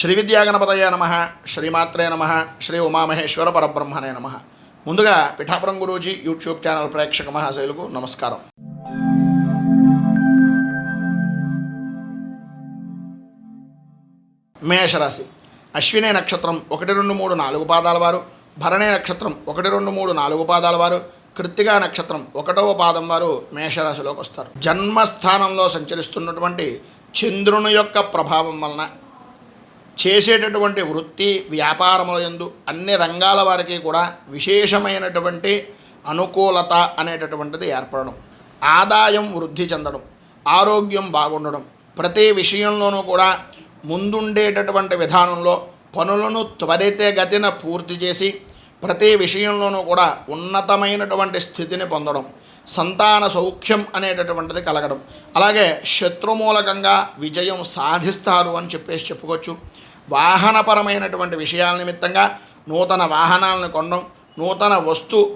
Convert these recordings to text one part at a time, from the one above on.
శ్రీ విద్యాగణపతయ నమః, శ్రీమాత్రే నమః, శ్రీ ఉమామహేశ్వర పరబ్రహ్మణే నమః. ముందుగా పిఠాపురం గురూజీ యూట్యూబ్ ఛానల్ ప్రేక్షక మహాశైలకు నమస్కారం. మేషరాశి. అశ్విని నక్షత్రం 1, 2, 3, 4 పాదాల వారు, భరణి నక్షత్రం 1, 2, 3, 4 పాదాల వారు, కృత్తికా నక్షత్రం 1వ పాదం వారు మేషరాశిలోకి వస్తారు. జన్మస్థానంలో సంచరిస్తున్నటువంటి చంద్రుని యొక్క ప్రభావం వలన చేసేటటువంటి వృత్తి వ్యాపారముల యందు అన్ని రంగాల వారికి కూడా విశేషమైనటువంటి అనుకూలత అనేటటువంటిది ఏర్పడడం, ఆదాయం వృద్ధి చెందడం, ఆరోగ్యం బాగుండడం, ప్రతి విషయంలోనూ కూడా ముందుండేటటువంటి విధానంలో పనులను త్వరితగతిన పూర్తి చేసి ప్రతి విషయంలోనూ కూడా ఉన్నతమైనటువంటి స్థితిని పొందడం, సంతాన సౌఖ్యం అనేటటువంటిది కలగడం, అలాగే శత్రుమూలకంగా విజయం సాధిస్తారు అని చెప్పుకోవచ్చు. వాహనపరమైనటువంటి విషయాల నిమిత్తంగా నూతన వాహనాలను కొనడం, నూతన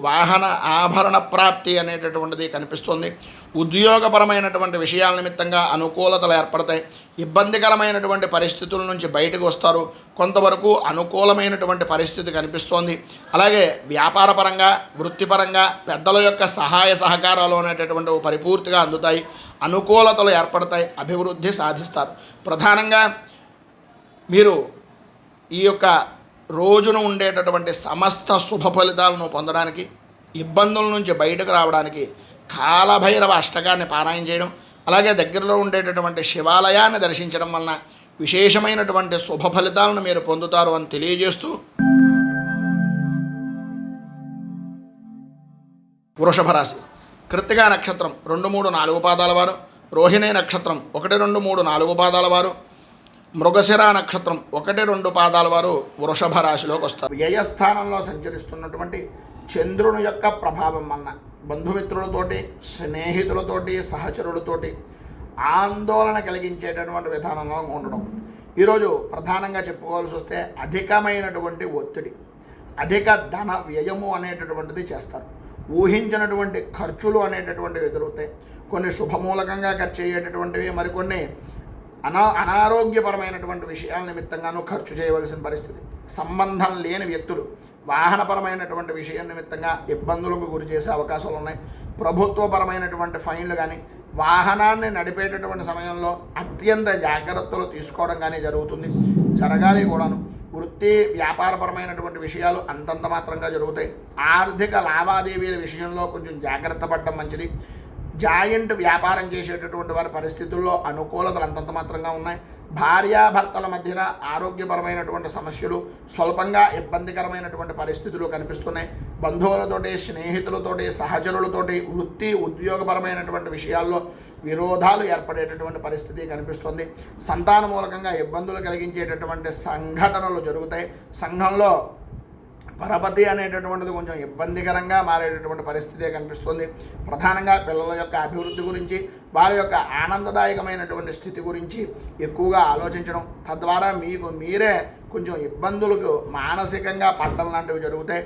వాహన ఆభరణ ప్రాప్తి అనేటటువంటిది కనిపిస్తుంది. ఉద్యోగపరమైనటువంటి విషయాల నిమిత్తంగా అనుకూలతలు ఏర్పడతాయి. ఇబ్బందికరమైనటువంటి పరిస్థితుల నుంచి బయటకు వస్తారు. కొంతవరకు అనుకూలమైనటువంటి పరిస్థితి కనిపిస్తోంది. అలాగే వ్యాపారపరంగా వృత్తిపరంగా పెద్దల యొక్క సహాయ సహకారాలు అనేటటువంటివి పరిపూర్తిగా అందుతాయి. అనుకూలతలు ఏర్పడతాయి. అభివృద్ధి సాధిస్తారు. ప్రధానంగా మీరు ఈ యొక్క రోజున ఉండేటటువంటి సమస్త శుభ ఫలితాలను పొందడానికి, ఇబ్బందుల నుంచి బయటకు రావడానికి కాలభైరవ అష్టకాన్ని పారాయణ చేయడం, అలాగే దగ్గరలో ఉండేటటువంటి శివాలయాన్ని దర్శించడం వలన విశేషమైనటువంటి శుభ ఫలితాలను మీరు పొందుతారు అని తెలియజేస్తూ, వృషభ రాశి. కృత్తికా నక్షత్రం 2, 3, 4 పాదాల వారు, రోహిణి నక్షత్రం 1, 2, 3, 4 పాదాల వారు, మృగశిర నక్షత్రం 1, 2 పాదాల వారు వృషభ రాశిలోకి వస్తారు. వ్యయస్థానంలో సంచరిస్తున్నటువంటి చంద్రుని యొక్క ప్రభావం వలన బంధుమిత్రులతోటి, స్నేహితులతోటి, సహచరులతోటి ఆందోళన కలిగించేటటువంటి విధానంలో ఉండడం. ఈరోజు ప్రధానంగా చెప్పుకోవాల్సి వస్తే అధికమైనటువంటి ఒత్తిడి, అధిక ధన వ్యయము అనేటటువంటిది చేస్తారు. ఊహించినటువంటి ఖర్చులు అనేటటువంటివి ఎదురవుతాయి. కొన్ని శుభమూలకంగా ఖర్చు అయ్యేటటువంటివి, మరికొన్ని అనారోగ్యపరమైనటువంటి విషయాల నిమిత్తంగానూ ఖర్చు చేయవలసిన పరిస్థితి. సంబంధం లేని వ్యక్తులు వాహనపరమైనటువంటి విషయం నిమిత్తంగా ఇబ్బందులకు గురి చేసే అవకాశాలు ఉన్నాయి. ప్రభుత్వపరమైనటువంటి ఫైన్లు కానీ, వాహనాన్ని నడిపేటటువంటి సమయంలో అత్యంత జాగ్రత్తలు తీసుకోవడం కానీ జరగాలి కూడాను. వృత్తి వ్యాపారపరమైనటువంటి విషయాలు అంతంత మాత్రంగా జరుగుతాయి. ఆర్థిక లావాదేవీల విషయంలో కొంచెం జాగ్రత్త పడడం మంచిది. జాయింట్ వ్యాపారం చేసేటటువంటి వారి పరిస్థితుల్లో అనుకూలతలు అంతంత మాత్రంగా ఉన్నాయి. భార్యాభర్తల మధ్యన ఆరోగ్యపరమైనటువంటి సమస్యలు, స్వల్పంగా ఇబ్బందికరమైనటువంటి పరిస్థితులు కనిపిస్తున్నాయి. బంధువులతోటి, స్నేహితులతోటి, సహచరులతోటి వృత్తి ఉద్యోగపరమైనటువంటి విషయాల్లో విరోధాలు ఏర్పడేటటువంటి పరిస్థితి కనిపిస్తుంది. సంతాన మూలకంగా ఇబ్బందులు కలిగించేటటువంటి సంఘటనలు జరుగుతాయి. సంఘంలో పరపతి అనేటటువంటిది కొంచెం ఇబ్బందికరంగా మారేటటువంటి పరిస్థితి కనిపిస్తుంది. ప్రధానంగా పిల్లల యొక్క అభివృద్ధి గురించి, వారి యొక్క ఆనందదాయకమైనటువంటి స్థితి గురించి ఎక్కువగా ఆలోచించడం, తద్వారా మీకు మీరే కొంచెం ఇబ్బందులకు మానసికంగా పడడం లాంటివి జరుగుతాయి.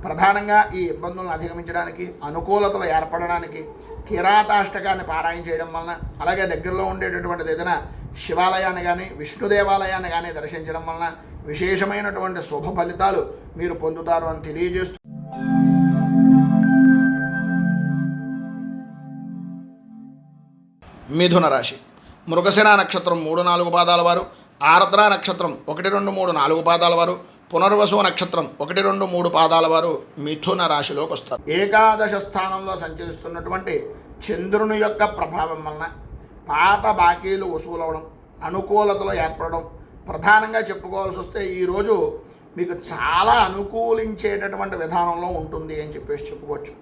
ప్రధానంగా ఈ ఇబ్బందులను అధిగమించడానికి, అనుకూలతలు ఏర్పడడానికి కిరాతాష్టకాన్ని పారాయణ చేయడం వలన, అలాగే దగ్గరలో ఉండేటటువంటిది ఏదైనా శివాలయాన్ని కానీ, విష్ణు దేవాలయాన్ని కానీ దర్శించడం వలన విశేషమైనటువంటి శుభ ఫలితాలు మీరు పొందుతారు అని తెలియజేస్తూ, మిథున రాశి. మృగశిర నక్షత్రం 3, 4 పాదాల వారు, ఆర్ద్ర నక్షత్రం 1, 2, 3, 4 పాదాల వారు, పునర్వసు నక్షత్రం 1, 2, 3 పాదాల వారు మిథున రాశిలోకి వస్తారు. ఏకాదశ స్థానంలో సంచరిస్తున్నటువంటి చంద్రుని యొక్క ప్రభావం వలన పాత బాకీలు వసూలవడం, అనుకూలతలు ఏర్పడడం. ప్రధానంగా చెప్పుకోవాల్సి వస్తే ఈరోజు మీకు చాలా అనుకూలించేటటువంటి విధానంలో ఉంటుంది అని చెప్పుకోవచ్చు.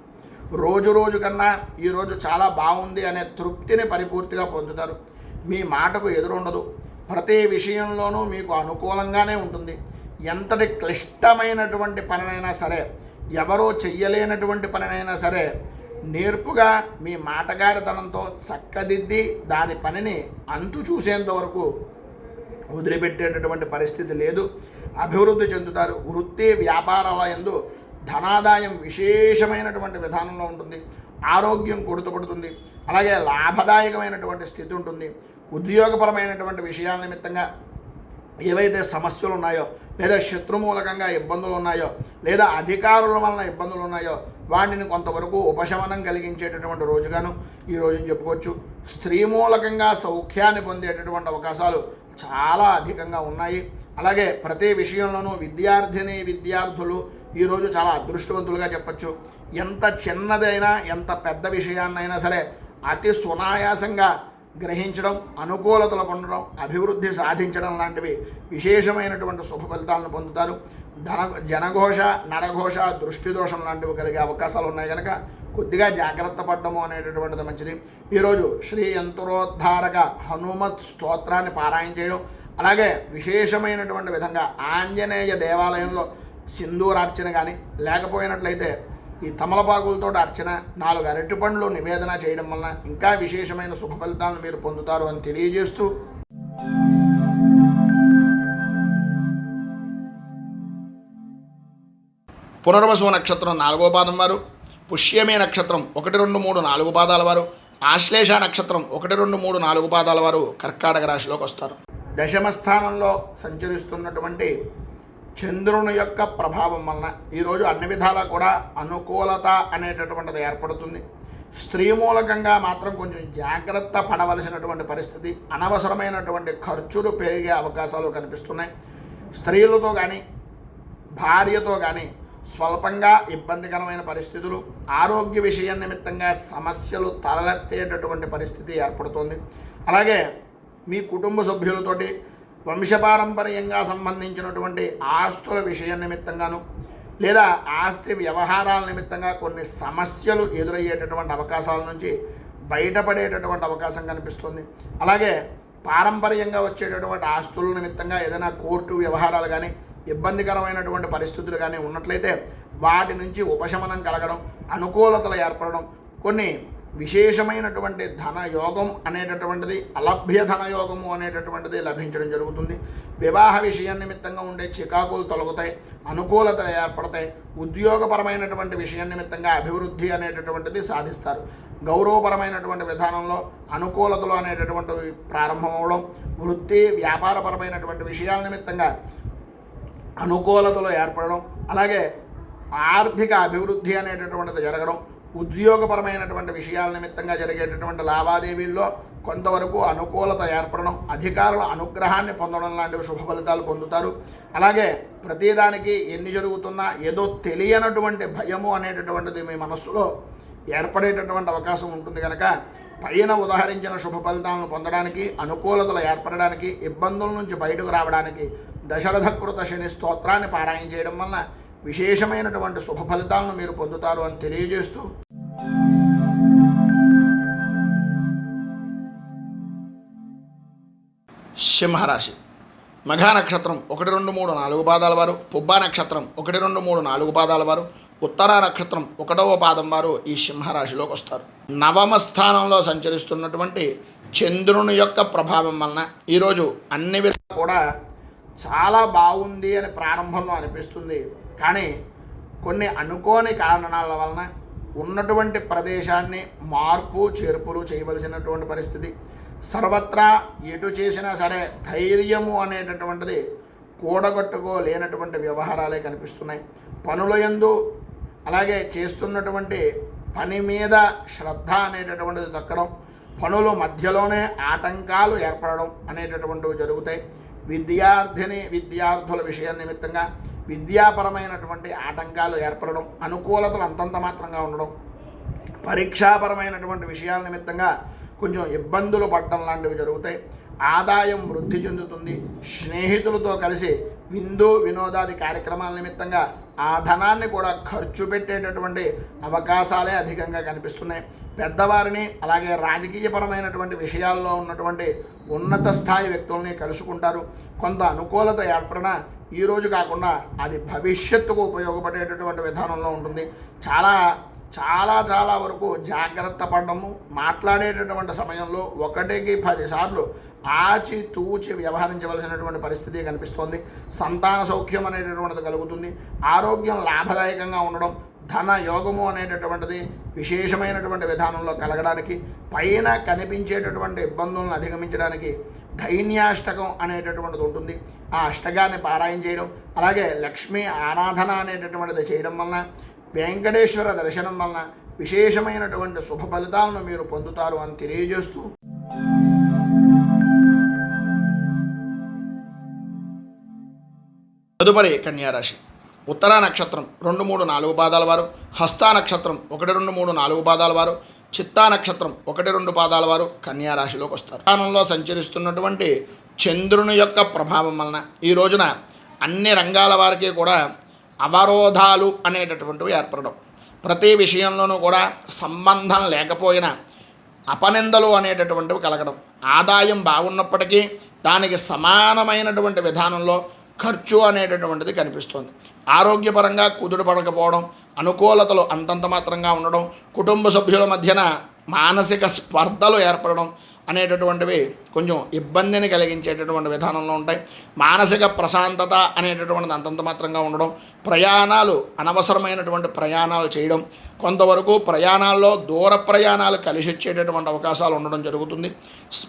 రోజు కన్నా ఈరోజు చాలా బాగుంది అనే తృప్తిని పరిపూర్తిగా పొందుతారు. మీ మాటకు ఎదురుండదు. ప్రతి విషయంలోనూ మీకు అనుకూలంగానే ఉంటుంది. ఎంతటి క్లిష్టమైనటువంటి పనినైనా సరే, ఎవరో చెయ్యలేనటువంటి పనినైనా సరే నేర్పుగా మీ మాటగారితనంతో చక్కదిద్ది దాని పనిని అంతు చూసేంత వరకు వదిలిపెట్టేటటువంటి పరిస్థితి లేదు. అభివృద్ధి చెందుతారు. వృత్తి వ్యాపారాల యందు ధనాదాయం విశేషమైనటువంటి విధానంలో ఉంటుంది. ఆరోగ్యం కొడుతుపడుతుంది. అలాగే లాభదాయకమైనటువంటి స్థితి ఉంటుంది. ఉద్యోగపరమైనటువంటి విషయాల నిమిత్తంగా ఏవైతే సమస్యలు ఉన్నాయో, లేదా శత్రుమూలకంగా ఇబ్బందులు ఉన్నాయో, లేదా అధికారుల వలన ఇబ్బందులు ఉన్నాయో వాటిని కొంతవరకు ఉపశమనం కలిగించేటటువంటి రోజుగాను ఈ రోజుని చెప్పుకోవచ్చు. స్త్రీ మూలకంగా సౌఖ్యాన్ని పొందేటటువంటి అవకాశాలు చాలా అధికంగా ఉన్నాయి. అలాగే ప్రతి విషయంలోనూ విద్యార్థులు ఈరోజు చాలా అదృష్టవంతులుగా చెప్పచ్చు. ఎంత చిన్నదైనా ఎంత పెద్ద విషయాన్నైనా సరే అతి సునాయాసంగా గ్రహించడం, అనుకూలతలు పొందడం, అభివృద్ధి సాధించడం లాంటివి విశేషమైనటువంటి శుభ ఫలితాలను పొందుతారు. జనఘోష, నరఘోష, దృష్టి దోషం లాంటివి కలిగే అవకాశాలు ఉన్నాయి కనుక కొద్దిగా జాగ్రత్త పడడము అనేటటువంటిది మంచిది. ఈరోజు శ్రీ యంత్రోద్ధారక హనుమత్ స్తోత్రాన్ని పారాయణ చేయడం, అలాగే విశేషమైనటువంటి విధంగా ఆంజనేయ దేవాలయంలో సింధూరార్చన కానీ, లేకపోయినట్లయితే ఈ తమలపాకులతో అర్చన, 4 అరటిపండ్లు నివేదన చేయడం వలన ఇంకా విశేషమైన శుభ ఫలితాలను మీరు పొందుతారు అని తెలియజేస్తూ, పునర్వసు నక్షత్రం 4వ పాదం వారు, పుష్యమే నక్షత్రం 1, 2, 3, 4 పాదాల వారు, ఆశ్లేష నక్షత్రం 1, 2, 3, 4 పాదాల వారు కర్కాటక రాశిలోకి వస్తారు. దశమ స్థానంలో సంచరిస్తున్నటువంటి చంద్రుని యొక్క ప్రభావం వలన ఈరోజు అన్ని విధాలా కూడా అనుకూలత అనేటటువంటిది ఏర్పడుతుంది. స్త్రీ మూలకంగా మాత్రం కొంచెం జాగ్రత్త పడవలసినటువంటి పరిస్థితి, అనవసరమైనటువంటి ఖర్చులు పెరిగే అవకాశాలు కనిపిస్తున్నాయి. స్త్రీలతో కానీ భార్యతో కానీ స్వల్పంగా ఇబ్బందికరమైన పరిస్థితులు, ఆరోగ్య విషయం నిమిత్తంగా సమస్యలు తలెత్తేటటువంటి పరిస్థితి ఏర్పడుతుంది. అలాగే మీ కుటుంబ సభ్యులతోటి వంశపారంపర్యంగా సంబంధించినటువంటి ఆస్తుల విషయం నిమిత్తంగాను, లేదా ఆస్తి వ్యవహారాల నిమిత్తంగా కొన్ని సమస్యలు ఎదురయ్యేటటువంటి అవకాశాల నుంచి బయటపడేటటువంటి అవకాశం కనిపిస్తుంది. అలాగే పారంపర్యంగా వచ్చేటటువంటి ఆస్తుల నిమిత్తంగా ఏదైనా కోర్టు వ్యవహారాలు కానీ, ఇబ్బందికరమైనటువంటి పరిస్థితులు కానీ ఉన్నట్లయితే వాటి నుంచి ఉపశమనం కలగడం, అనుకూలతలు ఏర్పడడం, కొన్ని విశేషమైనటువంటి ధనయోగం అనేటటువంటిది, అలభ్య ధనయోగము అనేటటువంటిది లభించడం జరుగుతుంది. వివాహ విషయం నిమిత్తంగా ఉండే చికాకులు తొలగుతాయి, అనుకూలతలు ఏర్పడతాయి. ఉద్యోగపరమైనటువంటి విషయం నిమిత్తంగా అభివృద్ధి అనేటటువంటిది సాధిస్తారు. గౌరవపరమైనటువంటి విధానంలో అనుకూలతలు అనేటటువంటివి ప్రారంభమవడం, వృత్తి వ్యాపారపరమైనటువంటి విషయాల నిమిత్తంగా అనుకూలతలు ఏర్పడడం, అలాగే ఆర్థిక అభివృద్ధి అనేటటువంటిది జరగడం, ఉద్యోగపరమైనటువంటి విషయాల నిమిత్తంగా జరిగేటటువంటి లావాదేవీల్లో కొంతవరకు అనుకూలత ఏర్పడడం, అధికారుల అనుగ్రహాన్ని పొందడం లాంటివి శుభ ఫలితాలు పొందుతారు. అలాగే ప్రతిదానికి ఎన్ని జరుగుతున్నా ఏదో తెలియనటువంటి భయము అనేటటువంటిది మీ మనస్సులో ఏర్పడేటటువంటి అవకాశం ఉంటుంది కనుక పైన ఉదాహరించిన శుభ ఫలితాలను పొందడానికి, అనుకూలతలు ఏర్పడడానికి, ఇబ్బందుల నుంచి బయటకు రావడానికి దశరథకృత శని స్తోత్రాన్ని పారాయణ చేయడం వలన విశేషమైనటువంటి శుభ ఫలితాలను మీరు పొందుతారు అని తెలియజేస్తూ, సింహరాశి మఘా నక్షత్రం 1, 2, 3, 4 పాదాల వారు, పుబ్బా నక్షత్రం 1, 2, 3, 4 పాదాల వారు, ఉత్తరా నక్షత్రం 1వ పాదం వారు ఈ సింహరాశిలోకి వస్తారు. నవమ స్థానంలో సంచరిస్తున్నటువంటి చంద్రుని యొక్క ప్రభావం వలన ఈరోజు అన్ని విధాలు కూడా చాలా బాగుంది అని ప్రారంభంలో అనిపిస్తుంది. కానీ కొన్ని అనుకోని కారణాల వలన ఉన్నటువంటి ప్రదేశాన్ని మార్పు చేర్పులు చేయవలసినటువంటి పరిస్థితి, సర్వత్రా ఎటు చేసినా సరే ధైర్యము అనేటటువంటిది కూడగట్టుకోలేనటువంటి వ్యవహారాలే కనిపిస్తున్నాయి. పనుల యందు, అలాగే చేస్తున్నటువంటి పని మీద శ్రద్ధ అనేటటువంటిది తగ్గడం, పనుల మధ్యలోనే ఆటంకాలు ఏర్పడడం అనేటటువంటివి జరుగుతాయి. విద్యార్థుల విషయం నిమిత్తంగా విద్యాపరమైనటువంటి ఆటంకాలు ఏర్పడడం, అనుకూలతలు అంతంత మాత్రంగా ఉండడం, పరీక్షాపరమైనటువంటి విషయాల నిమిత్తంగా కొంచెం ఇబ్బందులు పడటం లాంటివి జరుగుతాయి. ఆదాయం వృద్ధి చెందుతుంది. స్నేహితులతో కలిసి విందు వినోదాది కార్యక్రమాల నిమిత్తంగా ఆ ధనాన్ని కూడా ఖర్చు పెట్టేటటువంటి అవకాశాలే అధికంగా కనిపిస్తున్నాయి. పెద్దవారిని, అలాగే రాజకీయపరమైనటువంటి విషయాల్లో ఉన్నటువంటి ఉన్నత స్థాయి వ్యక్తుల్ని కలుసుకుంటారు. కొంత అనుకూలత ఏర్పడిన ఈరోజు కాకుండా అది భవిష్యత్తుకు ఉపయోగపడేటటువంటి విధానంలో ఉంటుంది. చాలా చాలా చాలా వరకు జాగ్రత్త పడడము, మాట్లాడేటటువంటి సమయంలో 1కి 10 సార్లు ఆచి తూచి వ్యవహరించవలసినటువంటి పరిస్థితి కనిపిస్తోంది. సంతాన సౌఖ్యం అనేటటువంటిది కలుగుతుంది. ఆరోగ్యం లాభదాయకంగా ఉండడం, ధన యోగము అనేటటువంటిది విశేషమైనటువంటి విధానంలో కలగడానికి, పైన కనిపించేటటువంటి ఇబ్బందులను అధిగమించడానికి ధైన్యాష్టకం అనేటటువంటిది ఉంటుంది. ఆ అష్టకాన్ని పారాయణ చేయడం, అలాగే లక్ష్మీ ఆరాధన అనేటటువంటిది చేయడం వలన, వెంకటేశ్వర దర్శనం వలన విశేషమైనటువంటి శుభ ఫలితాలను మీరు పొందుతారు అని తెలియజేస్తూ, తదుపరి కన్యారాశి. ఉత్తరా నక్షత్రం 2, 3, 4 పాదాల వారు, హస్తా నక్షత్రం 1, 2, 3, 4 పాదాల వారు, చిత్తా నక్షత్రం 1, 2 పాదాల వారు కన్యారాశిలోకి వస్తారు. స్థానంలో సంచరిస్తున్నటువంటి చంద్రుని యొక్క ప్రభావం వలన ఈ రోజున అన్ని రంగాల వారికి కూడా అవరోధాలు అనేటటువంటివి ఏర్పడడం, ప్రతి విషయంలోనూ కూడా సంబంధం లేకపోయినా అపనిందలు అనేటటువంటివి కలగడం, ఆదాయం బాగున్నప్పటికీ దానికి సమానమైనటువంటి విధానంలో ఖర్చు అనేటటువంటిది కనిపిస్తుంది. ఆరోగ్యపరంగా కుదురు పడకపోవడం, అనుకూలతలు అంతంత మాత్రంగా ఉండడం, కుటుంబ సభ్యుల మధ్యన మానసిక స్పర్ధలు ఏర్పడడం అనేటటువంటివి కొంచెం ఇబ్బందిని కలిగించేటటువంటి విధానంలో ఉంటాయి. మానసిక ప్రశాంతత అనేటటువంటిది అంతంత మాత్రంగా ఉండడం, ప్రయాణాలు అనవసరమైనటువంటి ప్రయాణాలు చేయడం, కొంతవరకు ప్రయాణాల్లో దూర ప్రయాణాలు కలిసి వచ్చేటటువంటి అవకాశాలు ఉండడం జరుగుతుంది.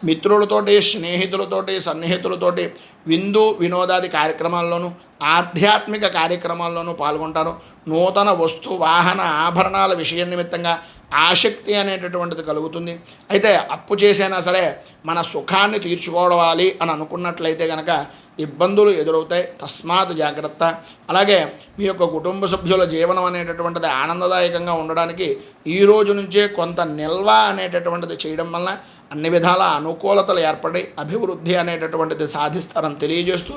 మిత్రులతోటి, స్నేహితులతోటి, సన్నిహితులతోటి విందు వినోదాది కార్యక్రమాల్లోనూ, ఆధ్యాత్మిక కార్యక్రమాల్లోనూ పాల్గొంటారు. నూతన వస్తు వాహన ఆభరణాల విషయం నిమిత్తంగా ఆసక్తి అనేటటువంటిది కలుగుతుంది. అయితే అప్పు చేసైనా సరే మన సుఖాన్ని తీర్చుకోవాలి అని అనుకున్నట్లయితే కనుక ఇబ్బందులు ఎదురవుతాయి. తస్మాత్ జాగ్రత్త. అలాగే మీ యొక్క కుటుంబ సభ్యుల జీవనం అనేటటువంటిది ఆనందదాయకంగా ఉండడానికి ఈ రోజు నుంచే కొంత నిల్వ అనేటటువంటిది చేయడం వలన అన్ని విధాల అనుకూలతలు ఏర్పడి అభివృద్ధి అనేటటువంటిది సాధిస్తారని తెలియజేస్తూ,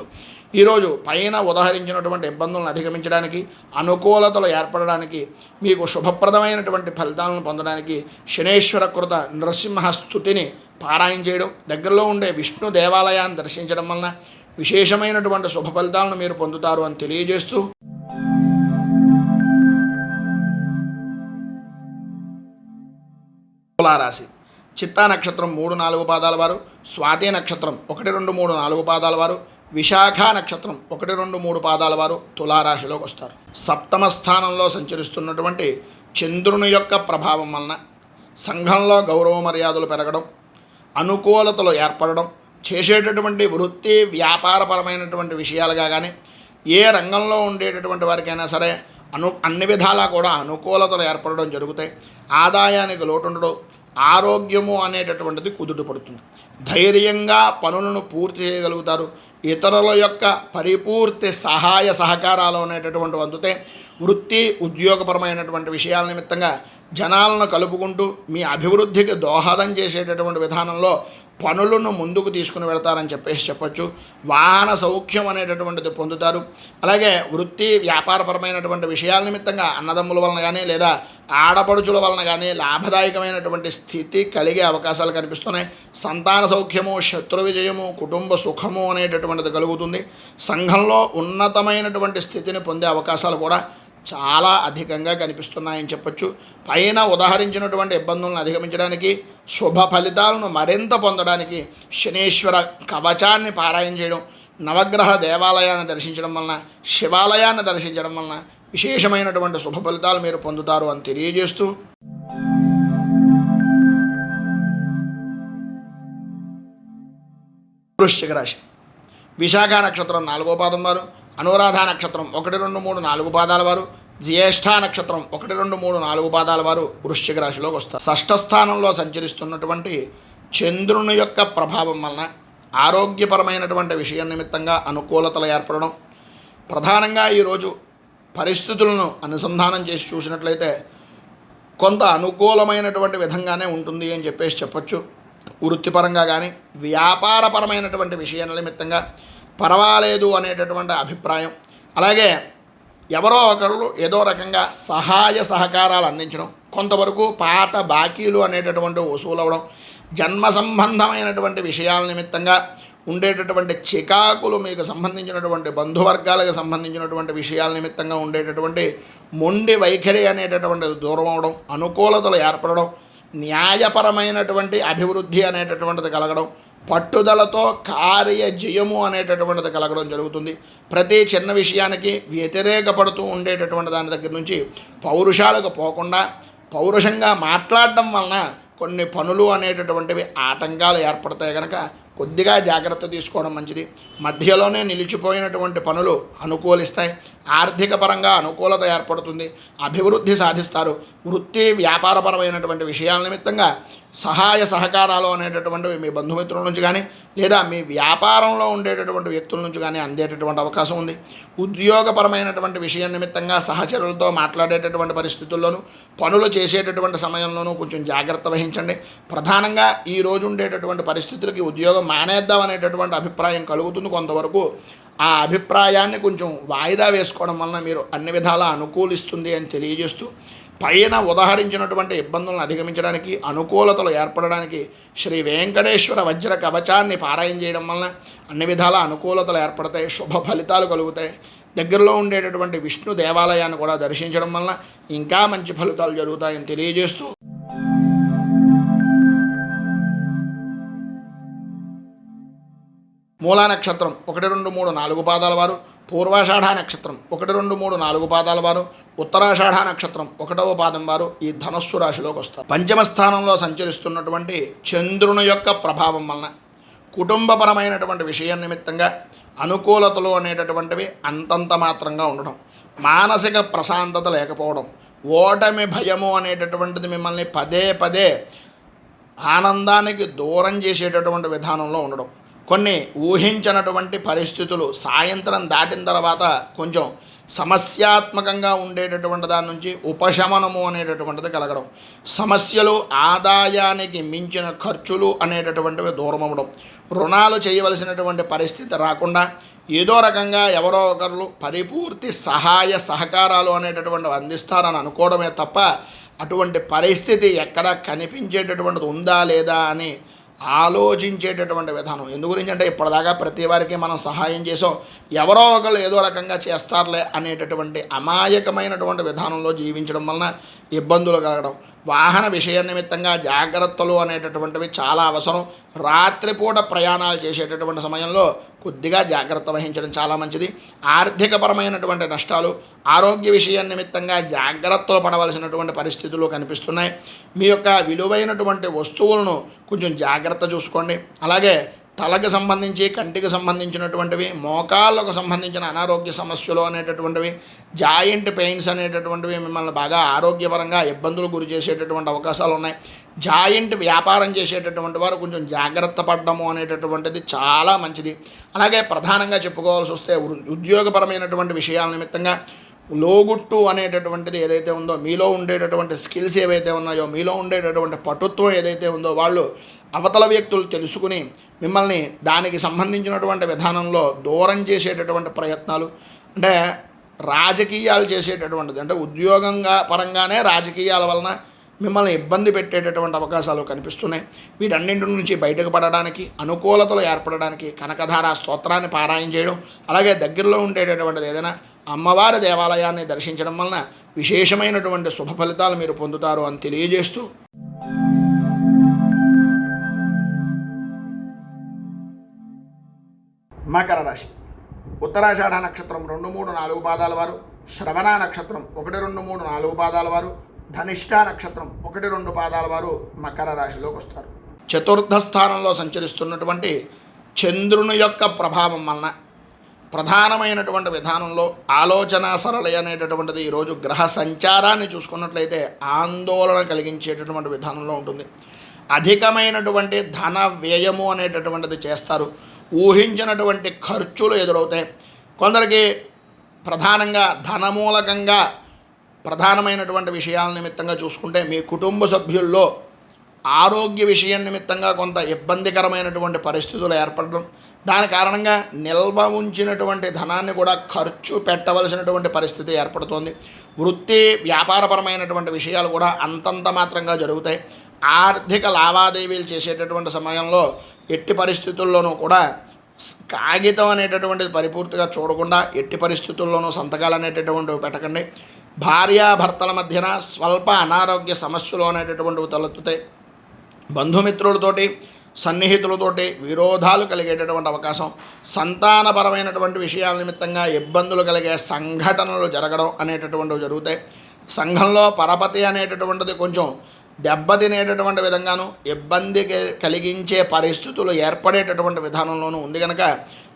ఈరోజు పైన ఉదహరించినటువంటి ఇబ్బందులను అధిగమించడానికి, అనుకూలతలు ఏర్పడడానికి, మీకు శుభప్రదమైనటువంటి ఫలితాలను పొందడానికి శనేశ్వర కృత నృసింహ స్తుతిని పారాయణ చేయడం, దగ్గరలో ఉండే విష్ణు దేవాలయాన్ని దర్శించడం వలన విశేషమైనటువంటి శుభ ఫలితాలను మీరు పొందుతారు అని తెలియజేస్తూ, తులారాశి. చిత్తా నక్షత్రం 3, 4 పాదాల వారు, స్వాతి నక్షత్రం 1, 2, 3, 4 పాదాల వారు, విశాఖ నక్షత్రం 1, 2, 3 పాదాల వారు తులారాశిలోకి వస్తారు. సప్తమ స్థానంలో సంచరిస్తున్నటువంటి చంద్రుని యొక్క ప్రభావం వలన సంఘంలో గౌరవ మర్యాదలు పెరగడం, అనుకూలతలు ఏర్పడడం, చేసేటటువంటి వృత్తి వ్యాపారపరమైనటువంటి విషయాలుగా కానీ ఏ రంగంలో ఉండేటటువంటి వారికైనా సరే అన్ని విధాలా కూడా అనుకూలతలు ఏర్పడడం జరుగుతాయి. ఆదాయానికి లోటు ఉండడం, ఆరోగ్యము అనేటటువంటిది కుదుట పడుతుంది. ధైర్యంగా పనులను పూర్తి చేయగలుగుతారు. ఇతరుల యొక్క పరిపూర్తి సహాయ సహకారాలు అనేటటువంటి అందుతే వృత్తి ఉద్యోగపరమైనటువంటి విషయాల నిమిత్తంగా జనాలను కలుపుకుంటూ మీ అభివృద్ధికి దోహదం చేసేటటువంటి విధానంలో పనులను ముందుకు తీసుకుని వెళతారని చెప్పొచ్చు. వాహన సౌఖ్యం అనేటటువంటిది పొందుతారు. అలాగే వృత్తి వ్యాపారపరమైనటువంటి విషయాల నిమిత్తంగా అన్నదమ్ముల వలన కానీ లేదా ఆడపడుచుల వలన కానీ లాభదాయకమైనటువంటి స్థితి కలిగే అవకాశాలు కనిపిస్తున్నాయి. సంతాన సౌఖ్యము, శత్రు విజయము, కుటుంబ సుఖము అనేటటువంటిది కలుగుతుంది. సంఘంలో ఉన్నతమైనటువంటి స్థితిని పొందే అవకాశాలు కూడా చాలా అధికంగా కనిపిస్తున్నాయని చెప్పొచ్చు. పైన ఉదాహరించినటువంటి ఇబ్బందులను అధిగమించడానికి, శుభ ఫలితాలను మరింత పొందడానికి శనేశ్వర కవచాన్ని పారాయణ చేయడం, నవగ్రహ దేవాలయాన్ని దర్శించడం వలన, శివాలయాన్ని దర్శించడం వలన విశేషమైనటువంటి శుభ ఫలితాలు మీరు పొందుతారు అని తెలియజేస్తూ, వృశ్చిక రాశి. విశాఖ నక్షత్రం 4వ పాదం వారు, అనురాధ నక్షత్రం 1, 2, 3, 4 పాదాల వారు, జ్యేష్ఠ నక్షత్రం 1, 2, 3, 4 పాదాల వారు వృశ్చిక రాశిలోకి వస్తారు. షష్ఠ స్థానంలో సంచరిస్తున్నటువంటి చంద్రుని యొక్క ప్రభావం వలన ఆరోగ్యపరమైనటువంటి విషయం నిమిత్తంగా అనుకూలతలు ఏర్పడడం, ప్రధానంగా ఈరోజు పరిస్థితులను అనుసంధానం చేసి చూసినట్లయితే కొంత అనుకూలమైనటువంటి విధంగానే ఉంటుంది అని చెప్పొచ్చు. వృత్తిపరంగా కానీ వ్యాపారపరమైనటువంటి విషయాల నిమిత్తంగా పర్వాలేదు అనేటటువంటి అభిప్రాయం. అలాగే ఎవరో ఒకరు ఏదో రకంగా సహాయ సహకారాలు అందించడం, కొంతవరకు పాత బాకీలు అనేటటువంటి వసూలు అవ్వడం, జన్మ సంబంధమైనటువంటి విషయాల నిమిత్తంగా ఉండేటటువంటి చికాకులు, మీకు సంబంధించినటువంటి బంధువర్గాలకు సంబంధించినటువంటి విషయాల నిమిత్తంగా ఉండేటటువంటి మొండి వైఖరి అనేటటువంటిది దూరం అవడం, అనుకూలతలు ఏర్పడడం, న్యాయపరమైనటువంటి అభివృద్ధి అనేటటువంటిది కలగడం, పట్టుదలతో కార్య జయము అనేటటువంటిది కలగడం జరుగుతుంది. ప్రతి చిన్న విషయానికి వ్యతిరేకపడుతూ ఉండేటటువంటి దాని దగ్గర నుంచి పౌరుషాలకు పోకుండా పౌరుషంగా మాట్లాడడం వలన కొన్ని పనులు అనేటటువంటివి ఆటంకాలు ఏర్పడతాయి కనుక కొద్దిగా జాగ్రత్త తీసుకోవడం మంచిది. మధ్యలోనే నిలిచిపోయినటువంటి పనులు అనుకూలిస్తాయి. ఆర్థిక పరంగా అనుకూలత ఏర్పడుతుంది. అభివృద్ధి సాధిస్తారు. వృత్తి వ్యాపారపరమైనటువంటి విషయాల నిమిత్తంగా సహాయ సహకారాలు అనేటటువంటివి మీ బంధుమిత్రుల నుంచి కానీ లేదా మీ వ్యాపారంలో ఉండేటటువంటి వ్యక్తుల నుంచి కానీ అందేటటువంటి అవకాశం ఉంది. ఉద్యోగపరమైనటువంటి విషయం నిమిత్తంగా సహచరులతో మాట్లాడేటటువంటి పరిస్థితుల్లోనూ పనులు చేసేటటువంటి సమయంలోనూ కొంచెం జాగ్రత్త వహించండి. ప్రధానంగా ఈ రోజు ఉండేటటువంటి పరిస్థితులకి ఉద్యోగం మానేద్దాం అనేటటువంటి అభిప్రాయం కలుగుతుంది. కొంతవరకు ఆ అభిప్రాయాన్ని కొంచెం వాయిదా వేసుకోవడం వలన మీరు అన్ని విధాలా అనుకూలిస్తుంది అని తెలియజేస్తూ, పైన ఉదహరించినటువంటి ఇబ్బందులను అధిగమించడానికి అనుకూలతలు ఏర్పడడానికి శ్రీ వెంకటేశ్వర వజ్ర కవచాన్ని పారాయణ చేయడం వలన అన్ని విధాల అనుకూలతలు ఏర్పడతాయి. శుభ ఫలితాలు కలుగుతాయి. దగ్గరలో ఉండేటటువంటి విష్ణు దేవాలయాన్ని కూడా దర్శించడం వలన ఇంకా మంచి ఫలితాలు జరుగుతాయని తెలియజేస్తూ, మూలా నక్షత్రం 1, 2, 3, 4 పాదాల వారు, పూర్వాషాఢ నక్షత్రం 1, 2, 3, 4 పాదాల వారు, ఉత్తరాషాఢ నక్షత్రం 1వ పాదం వారు ఈ ధనస్సు రాశిలోకి వస్తారు. పంచమ స్థానంలో సంచరిస్తున్నటువంటి చంద్రుని యొక్క ప్రభావం వలన కుటుంబపరమైనటువంటి విషయం నిమిత్తంగా అనుకూలతలు అనేటటువంటివి అంతంత మాత్రంగా ఉండడం, మానసిక ప్రశాంతత లేకపోవడం, ఓటమి భయము అనేటటువంటిది మిమ్మల్ని పదే పదే ఆనందానికి దూరం చేసేటటువంటి విధానంలో ఉండడం, కొన్ని ఊహించినటువంటి పరిస్థితులు సాయంత్రం దాటిన తర్వాత కొంచెం సమస్యాత్మకంగా ఉండేటటువంటి దాని నుంచి ఉపశమనము అనేటటువంటిది కలగడం, సమస్యలు ఆదాయానికి మించిన ఖర్చులు అనేటటువంటివి దూరం అవ్వడం, రుణాలు చేయవలసినటువంటి పరిస్థితి రాకుండా ఏదో రకంగా ఎవరో ఒకరు పరిపూర్తి సహాయ సహకారాలు అనేటటువంటివి అందిస్తారని అనుకోవడమే తప్ప అటువంటి పరిస్థితి ఎక్కడ కనిపించేటటువంటిది ఉందా లేదా అని ఆలోచించేటటువంటి విధానం. ఎందు గురించి అంటే ఇప్పటిదాకా ప్రతి వారికి మనం సహాయం చేసాం, ఎవరో ఒకళ్ళు ఏదో రకంగా చేస్తారులే అనేటటువంటి అమాయకమైనటువంటి విధానంలో జీవించడం వలన ఇబ్బందులు కలగడం, వాహన విషయ నిమిత్తంగా జాగ్రత్తలు అనేటటువంటివి చాలా అవసరం. రాత్రిపూట ప్రయాణాలు చేసేటటువంటి సమయంలో కొద్దిగా జాగ్రత్త వహించడం చాలా మంచిది. ఆర్థికపరమైనటువంటి నష్టాలు, ఆరోగ్య విషయం నిమిత్తంగా జాగ్రత్తలు పడవలసినటువంటి పరిస్థితులు కనిపిస్తున్నాయి. మీ యొక్క విలువైనటువంటి వస్తువులను కొంచెం జాగ్రత్త చూసుకోండి. అలాగే తలకు సంబంధించి కంటికి సంబంధించినటువంటివి, మోకాళ్ళకు సంబంధించిన అనారోగ్య సమస్యలు అనేటటువంటివి, జాయింట్ పెయిన్స్ అనేటటువంటివి మిమ్మల్ని బాగా ఆరోగ్యపరంగా ఇబ్బందులు గురి చేసేటటువంటి అవకాశాలు ఉన్నాయి. జాయింట్ వ్యాపారం చేసేటటువంటి వారు కొంచెం జాగ్రత్త పడడము అనేటటువంటిది చాలా మంచిది. అలాగే ప్రధానంగా చెప్పుకోవాల్సి వస్తే ఉద్యోగపరమైనటువంటి విషయాల నిమిత్తంగా లోగుట్టు అనేటటువంటిది ఏదైతే ఉందో, మీలో ఉండేటటువంటి స్కిల్స్ ఏవైతే ఉన్నాయో, మీలో ఉండేటటువంటి పటుత్వం ఏదైతే ఉందో, వాళ్ళు అవతల వ్యక్తులు తెలుసుకుని మిమ్మల్ని దానికి సంబంధించినటువంటి విధానంలో దూరం చేసేటటువంటి ప్రయత్నాలు, అంటే రాజకీయాలు చేసేటటువంటిది, అంటే ఉద్యోగంగా పరంగానే రాజకీయాల వలన మిమ్మల్ని ఇబ్బంది పెట్టేటటువంటి అవకాశాలు కనిపిస్తున్నాయి. వీటన్నింటి నుంచి బయటకు పడడానికి, అనుకూలతలు ఏర్పడడానికి కనకధార స్తోత్రాన్ని పారాయణ చేయడం, అలాగే దగ్గరలో ఉండేటటువంటిది ఏదైనా అమ్మవారి దేవాలయాన్ని దర్శించడం వలన విశేషమైనటువంటి శుభ ఫలితాలు మీరు పొందుతారు అని తెలియజేస్తూ, మకర రాశి ఉత్తరాషాఢ నక్షత్రం 2, 3, 4 పాదాల వారు, శ్రవణ నక్షత్రం 1, 2, 3, 4 పాదాల వారు, ధనిష్ట నక్షత్రం 1, 2 పాదాల వారు మకర రాశిలోకి వస్తారు. చతుర్థ స్థానంలో సంచరిస్తున్నటువంటి చంద్రుని యొక్క ప్రభావం వలన ప్రధానమైనటువంటి విధానంలో ఆలోచన సరళి అనేటటువంటిది ఈరోజు గ్రహ సంచారాన్ని చూసుకున్నట్లయితే ఆందోళన కలిగించేటటువంటి విధానంలో ఉంటుంది. అధికమైనటువంటి ధన వ్యయము అనేటటువంటిది చేస్తారు. ఊహించినటువంటి ఖర్చులు ఎదురవుతాయి. కొందరికి ప్రధానంగా ధనమూలకంగా ప్రధానమైనటువంటి విషయాల నిమిత్తంగా చూసుకుంటే మీ కుటుంబ సభ్యుల్లో ఆరోగ్య విషయం నిమిత్తంగా కొంత ఇబ్బందికరమైనటువంటి పరిస్థితులు ఏర్పడడం, దాని కారణంగా నిల్వ ఉంచినటువంటి ధనాన్ని కూడా ఖర్చు పెట్టవలసినటువంటి పరిస్థితి ఏర్పడుతోంది. వృత్తి వ్యాపారపరమైనటువంటి విషయాలు కూడా అంతంత మాత్రంగా జరుగుతాయి. ఆర్థిక లావాదేవీలు చేసేటటువంటి సమయంలో ఎట్టి పరిస్థితుల్లోనూ కూడా కాగితం అనేటటువంటిది పరిపూర్తిగా చూడకుండా ఎట్టి పరిస్థితుల్లోనూ సంతకాలు అనేటటువంటివి పెట్టకండి. భార్యాభర్తల మధ్యన స్వల్ప అనారోగ్య సమస్యలు అనేటటువంటివి తలెత్తుతాయి. బంధుమిత్రులతోటి సన్నిహితులతోటి విరోధాలు కలిగేటటువంటి అవకాశం, సంతానపరమైనటువంటి విషయాల నిమిత్తంగా ఇబ్బందులు కలిగే సంఘటనలు జరగడం అనేటటువంటివి జరుగుతాయి. సంఘంలో పరపతి అనేటటువంటిది కొంచెం దెబ్బతినేటటువంటి విధంగాను ఇబ్బంది కలిగించే పరిస్థితులు ఏర్పడేటటువంటి విధానంలోనూ ఉంది కనుక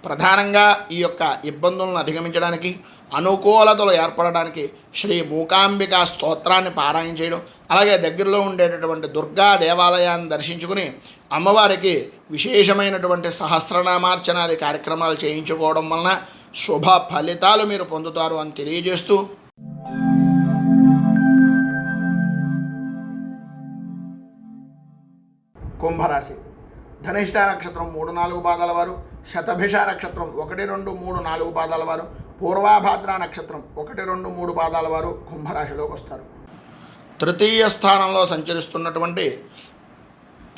ప్రధానంగా ఈ యొక్క ఇబ్బందులను అధిగమించడానికి, అనుకూలతలు ఏర్పడడానికి శ్రీ మూకాంబికా స్తోత్రాన్ని పారాయణ చేయడం, అలాగే దగ్గరలో ఉండేటటువంటి దుర్గా దేవాలయాన్ని దర్శించుకుని అమ్మవారికి విశేషమైనటువంటి సహస్రనామార్చనాది కార్యక్రమాలు చేయించుకోవడం వలన శుభ ఫలితాలు మీరు పొందుతారు అని తెలియజేస్తూ, కుంభరాశి ధనిష్ట నక్షత్రం 3-4 పాదాల వారు, శతభిష నక్షత్రం 1, 2, 3, 4 పాదాల వారు, పూర్వాభాద్ర నక్షత్రం 1, 2, 3 పాదాల వారు కుంభరాశిలోకి వస్తారు. తృతీయ స్థానంలో సంచరిస్తున్నటువంటి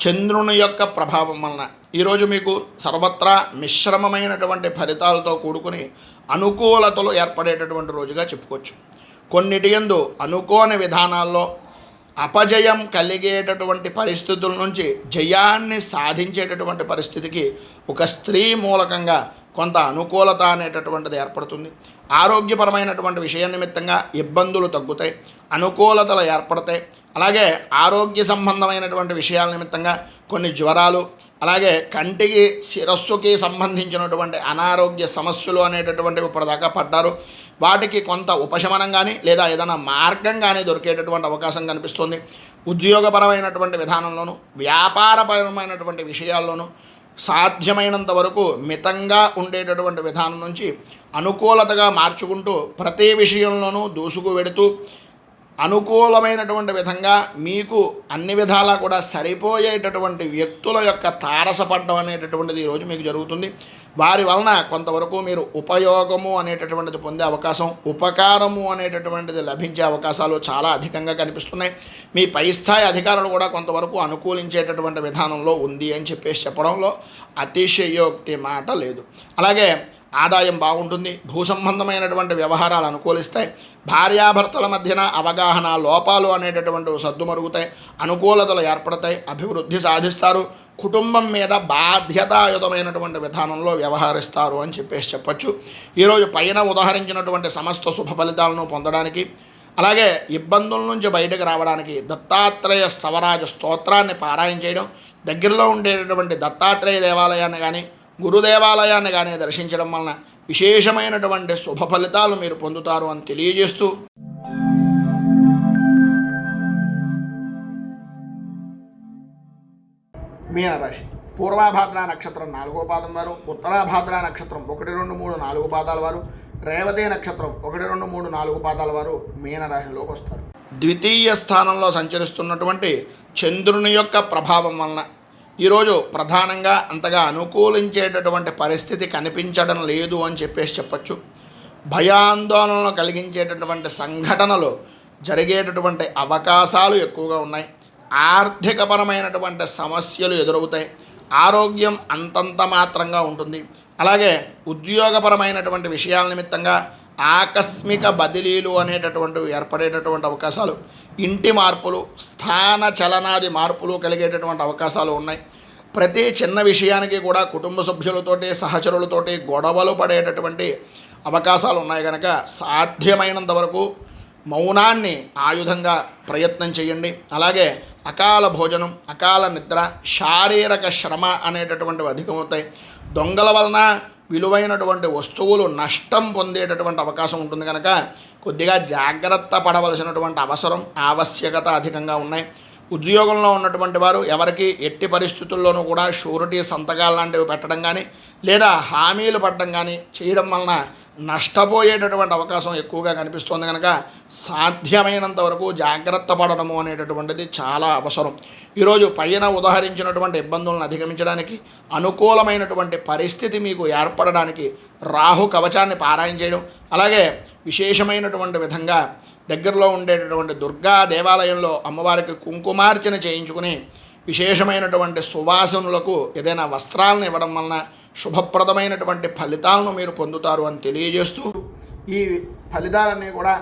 చంద్రుని యొక్క ప్రభావం వలన ఈరోజు మీకు సర్వత్రా మిశ్రమమైనటువంటి ఫలితాలతో కూడుకుని అనుకూలతలు ఏర్పడేటటువంటి రోజుగా చెప్పుకోవచ్చు. కొన్నిటి యందు అనుకోని విధానాల్లో అపజయం కలిగేటటువంటి పరిస్థితుల నుంచి జయాన్ని సాధించేటటువంటి పరిస్థితికి ఒక స్త్రీ మూలకంగా కొంత అనుకూలత అనేటటువంటిది ఏర్పడుతుంది. ఆరోగ్యపరమైనటువంటి విషయ నిమిత్తంగా ఇబ్బందులు తగ్గుతాయి, అనుకూలతలు ఏర్పడతాయి. అలాగే ఆరోగ్య సంబంధమైనటువంటి విషయాల నిమిత్తంగా కొన్ని జ్వరాలు, అలాగే కంటికి శిరస్సుకి సంబంధించినటువంటి అనారోగ్య సమస్యలు అనేటటువంటివి ఇప్పటిదాకా పడ్డారు. వాటికి కొంత ఉపశమనం కానీ లేదా ఏదైనా మార్గం కానీ దొరికేటటువంటి అవకాశం కనిపిస్తుంది. ఉద్యోగపరమైనటువంటి విధానంలోనూ వ్యాపారపరమైనటువంటి విషయాల్లోనూ సాధ్యమైనంత వరకు మితంగా ఉండేటటువంటి విధానం నుంచి అనుకూలతగా మార్చుకుంటూ ప్రతి విషయంలోనూ దూసుకు వెడుతూ అనుకూలమైనటువంటి విధంగా మీకు అన్ని విధాలా కూడా సరిపోయేటటువంటి వ్యక్తుల యొక్క తారసపడడం అనేటటువంటిది ఈరోజు మీకు జరుగుతుంది. వారి వలన కొంతవరకు మీరు ఉపయోగము అనేటటువంటిది పొందే అవకాశం, ఉపకారము అనేటటువంటిది లభించే అవకాశాలు చాలా అధికంగా కనిపిస్తున్నాయి. మీ పై స్థాయి అధికారులు కూడా కొంతవరకు అనుకూలించేటటువంటి విధానంలో ఉంది అని చెప్పడంలో అతిశయోక్తి మాట లేదు. అలాగే ఆదాయం బాగుంటుంది, భూ సంబంధమైనటువంటి వ్యవహారాలు అనుకూలిస్తాయి, భార్యాభర్తల మధ్యన అవగాహన లోపాలు అనేటటువంటివి సద్దుమరుగుతాయి, అనుకూలతలు ఏర్పడతాయి, అభివృద్ధి సాధిస్తారు, కుటుంబం మీద బాధ్యతాయుతమైనటువంటి విధానంలో వ్యవహరిస్తారు అని చెప్పొచ్చు. ఈరోజు పైన ఉదాహరించినటువంటి సమస్త శుభ ఫలితాలను పొందడానికి, అలాగే ఇబ్బందుల నుంచి బయటకు రావడానికి దత్తాత్రేయ స్తవరాజ స్తోత్రాన్ని పారాయణ చేయడం, దగ్గరలో ఉండేటటువంటి దత్తాత్రేయ దేవాలయాన్ని కానీ గురుదేవాలయాన్ని కానీ దర్శించడం వలన విశేషమైనటువంటి శుభ ఫలితాలు మీరు పొందుతారు అని తెలియజేస్తూ, మీనరాశి పూర్వాభాద్ర నక్షత్రం 4వ పాదం వారు, ఉత్తరాభాద్ర నక్షత్రం 1, 2, 3, 4 పాదాల వారు, రేవతి నక్షత్రం 1, 2, 3, 4 పాదాల వారు మీనరాశిలోకి వస్తారు. ద్వితీయ స్థానంలో సంచరిస్తున్నటువంటి చంద్రుని యొక్క ప్రభావం వలన ఈరోజు ప్రధానంగా అంతగా అనుకూలించేటటువంటి పరిస్థితి కనిపించడం లేదు అని చెప్పచ్చు. భయాందోళనలు కలిగించేటటువంటి సంఘటనలు జరిగేటటువంటి అవకాశాలు ఎక్కువగా ఉన్నాయి. ఆర్థికపరమైనటువంటి సమస్యలు ఎదురవుతాయి. ఆరోగ్యం అంతంత మాత్రంగా ఉంటుంది. అలాగే ఉద్యోగపరమైనటువంటి విషయాల నిమిత్తంగా ఆకస్మిక బదిలీలు అనేటటువంటివి ఏర్పడేటటువంటి అవకాశాలు, ఇంటి మార్పులు, స్థాన చలనాది మార్పులు కలిగేటటువంటి అవకాశాలు ఉన్నాయి. ప్రతి చిన్న విషయానికి కూడా కుటుంబ సభ్యులతోటి సహచరులతోటి గొడవలు పడేటటువంటి అవకాశాలు ఉన్నాయి కనుక సాధ్యమైనంత వరకు మౌనాన్ని ఆయుధంగా ప్రయత్నం చేయండి. అలాగే అకాల భోజనం, అకాల నిద్ర, శారీరక శ్రమ అనేటటువంటివి అధికమవుతాయి. దొంగల వలన విలువైనటువంటి వస్తువులు నష్టం పొందేటటువంటి అవకాశం ఉంటుంది కనుక కొద్దిగా జాగ్రత్త పడవలసినటువంటి అవసరం, ఆవశ్యకత అధికంగా ఉన్నాయి. ఉద్యోగంలో ఉన్నటువంటి వారు ఎవరికి ఎట్టి పరిస్థితుల్లోనూ కూడా షూరిటీ సంతకాలు లాంటివి పెట్టడం కానీ లేదా హామీలు పడడం కానీ చేయడం వలన నష్టపోయేటటువంటి అవకాశం ఎక్కువగా కనిపిస్తుంది కనుక సాధ్యమైనంత వరకు జాగ్రత్త పడడము అనేటటువంటిది చాలా అవసరం. ఈరోజు పైన ఉదాహరించినటువంటి ఇబ్బందులను అధిగమించడానికి, అనుకూలమైనటువంటి పరిస్థితి మీకు ఏర్పడడానికి రాహు కవచాన్ని పారాయణ చేయడం, అలాగే విశేషమైనటువంటి విధంగా దగ్గరలో ఉండేటటువంటి దుర్గా దేవాలయంలో అమ్మవారికి కుంకుమార్చన చేయించుకుని విశేషమైనటువంటి సువాసనులకు ఏదైనా వస్త్రాలను ఇవ్వడం వలన శుభప్రదమైనటువంటి ఫలితాలను మీరు పొందుతారు అని తెలియజేస్తూ, ఈ ఫలితాలన్నీ కూడా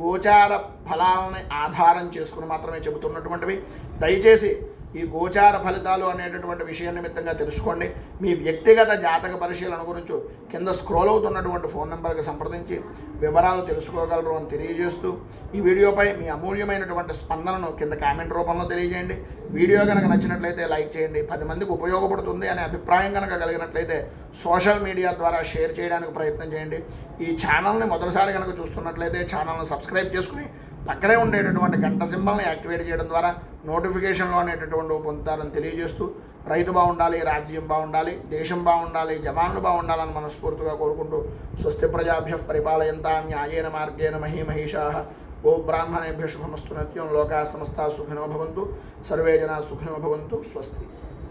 గోచార ఫలాలని ఆధారం చేసుకుని మాత్రమే చెబుతున్నటువంటివి. దయచేసి ఈ గోచార ఫలితాలు అనేటటువంటి విషయం నిమిత్తంగా తెలుసుకోండి. మీ వ్యక్తిగత జాతక పరిశీలన గురించి కింద స్క్రోల్ అవుతున్నటువంటి ఫోన్ నెంబర్కి సంప్రదించి వివరాలు తెలుసుకోగలరు అని తెలియజేస్తూ, ఈ వీడియోపై మీ అమూల్యమైనటువంటి స్పందనను కింద కామెంట్ రూపంలో తెలియజేయండి. వీడియో కనుక నచ్చినట్లయితే లైక్ చేయండి. 10 మందికి ఉపయోగపడుతుంది అనే అభిప్రాయం కనుక కలిగినట్లయితే సోషల్ మీడియా ద్వారా షేర్ చేయడానికి ప్రయత్నం చేయండి. ఈ ఛానల్ని మొదటిసారి కనుక చూస్తున్నట్లయితే ఛానల్ని సబ్స్క్రైబ్ చేసుకుని పక్కనే ఉండేటటువంటి గంట సింబల్ని యాక్టివేట్ చేయడం ద్వారా నోటిఫికేషన్లు అనేటటువంటి పొందుతారని తెలియజేస్తూ, రైతు బాగుండాలి, రాజ్యం బాగుండాలి, దేశం బాగుండాలి, జవాన్లు బాగుండాలని మనస్ఫూర్తిగా కోరుకుంటూ, స్వస్తి ప్రజాభ్యః పరిపాలయంతాం న్యాయేన మార్గేణ మహీమహీషాః గో బ్రాహ్మణేభ్యః శుభమస్తు నిత్యం లోకాః సమస్తాః సుఖినో భవంతు సర్వే జనాః సుఖినో భవంతు స్వస్తి.